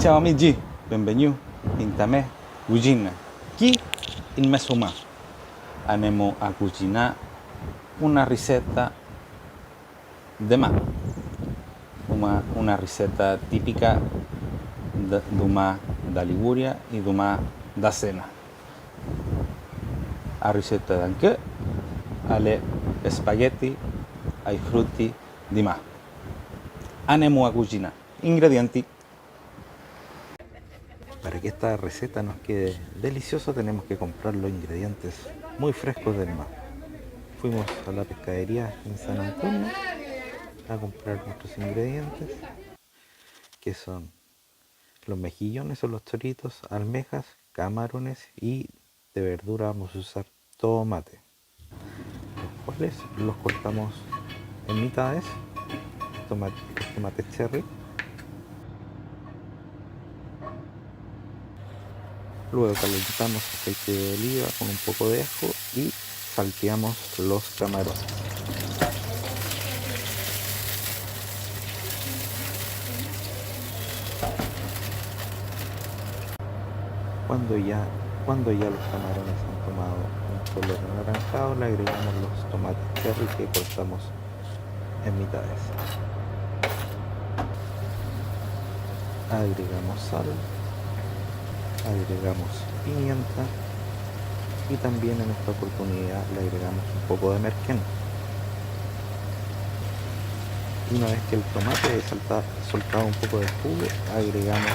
Ciao amici, benvenuti in Tamè Cucina. Qui in Mesomà andiamo a cucinare una ricetta de mar, una ricetta tipica do mar da Liguria e do mar da Sena. A ricetta d'anche alle spaghetti ai frutti di mar. Andiamo a cucinare. Ingredienti. Para que esta receta nos quede deliciosa tenemos que comprar los ingredientes muy frescos del mar. Fuimos a la pescadería en San Antonio a comprar nuestros ingredientes, que son los mejillones o los choritos, almejas, camarones y de verdura vamos a usar tomate, los cuales los cortamos en mitades, tomates cherry. Luego calentamos aceite de oliva con un poco de ajo y salteamos los camarones. Cuando ya los camarones han tomado un color anaranjado, le agregamos los tomates cherry que cortamos en mitades. Agregamos sal, agregamos pimienta y también en esta oportunidad le agregamos un poco de merquén. Una vez que el tomate ha soltado un poco de jugo, agregamos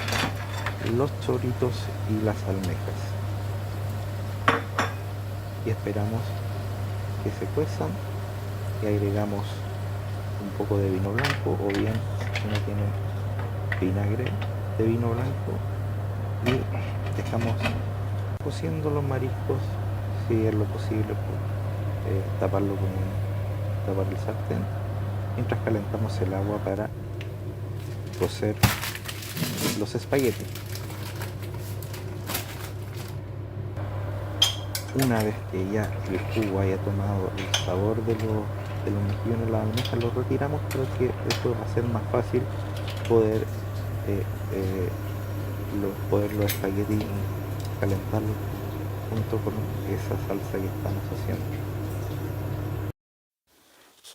los choritos y las almejas y esperamos que se cuezan y agregamos un poco de vino blanco, o bien si no tienen vinagre de vino blanco, y dejamos cociendo los mariscos, si es lo posible, tapar el sartén mientras calentamos el agua para cocer los espaguetis. Una vez que ya el jugo haya tomado el sabor de los mejillones y las almejas, los retiramos para que esto va a ser más fácil poder los espaguetis calentarlos junto con esa salsa que estamos haciendo.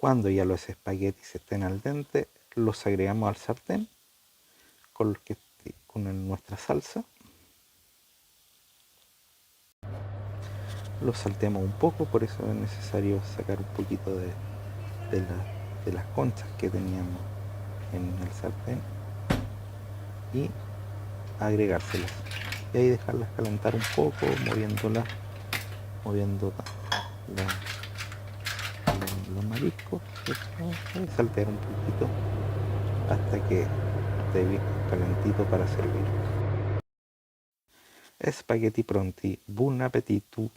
Cuando ya los espaguetis estén al dente, los agregamos al sartén con nuestra salsa. Los salteamos un poco, por eso es necesario sacar un poquito de las conchas que teníamos en el sartén y agregárselas. Y ahí dejarlas calentar un poco, moviendo los mariscos, y saltear un poquito hasta que esté bien calentito para servir. Spaghetti pronti, buon appetito!